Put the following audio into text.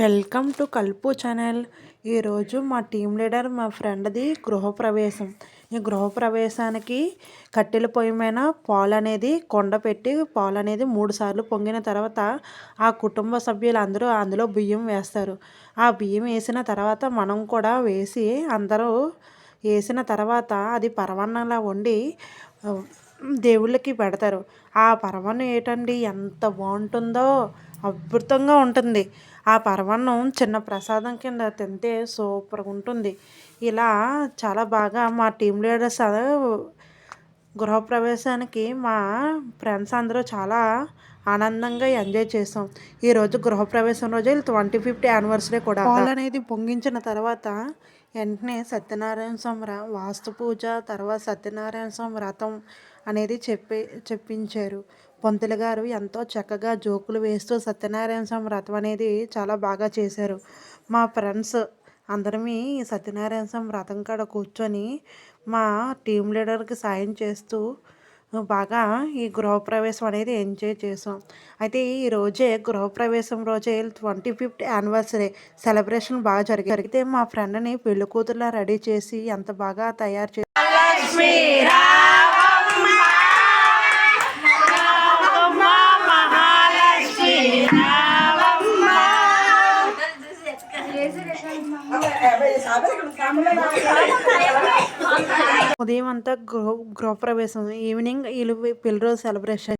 Welcome to కల్పు channel. ఈరోజు మా team leader మా ఫ్రెండ్ది గృహప్రవేశం. ఈ గృహప్రవేశానికి కట్టెల పొయ్యి మీద పాలు అనేది కొండ పెట్టి పాలు అనేది 3 సార్లు పొంగిన తర్వాత ఆ కుటుంబ సభ్యులు అందరూ అందులో బియ్యం వేస్తారు. ఆ బియ్యం వేసిన తర్వాత మనం కూడా వేసి అందరూ వేసిన తర్వాత అది పరమాన్నంలా వండి దేవుళ్ళకి పెడతారు. ఆ పరమాన్నం ఏంటండి ఎంత బాగుంటుందో, అద్భుతంగా ఉంటుంది. ఆ పరమాన్నం చిన్న ప్రసాదం కింద తింటే సూపర్గా ఉంటుంది. ఇలా చాలా బాగా మా టీం లీడర్స్ గృహప్రవేశానికి మా ఫ్రెండ్స్ అందరూ చాలా ఆనందంగా ఎంజాయ్ చేసాం. ఈరోజు గృహప్రవేశం రోజు 25th యానివర్సరీ కూడా. పాలు అనేది పొంగించిన తర్వాత వెంటనే సత్యనారాయణ స్వామి వాస్తు పూజ, తర్వాత సత్యనారాయణ స్వామి వ్రతం అనేది చెప్పించారు. పంతులు గారు ఎంతో చక్కగా జోకులు వేస్తూ సత్యనారాయణ స్వామి వ్రతం అనేది చాలా బాగా చేశారు. మా ఫ్రెండ్స్ అందరమీ సత్యనారాయణ స్వామి వ్రతం కాడ కూర్చొని మా టీం లీడర్కి సాయం చేస్తూ బాగా ఈ గృహప్రవేశం అనేది ఎంజాయ్ చేసాం. అయితే ఈ రోజే గృహప్రవేశం రోజే 25th యానివర్సరీ సెలబ్రేషన్ బాగా జరిగితే మా ఫ్రెండ్ని పెళ్లి కూతురులా రెడీ చేసి ఎంత బాగా తయారు చేసి ఉదయం అంతా గృహప్రవేశం, ఈవినింగ్ వీళ్ళు పెళ్లి రోజు సెలబ్రేషన్.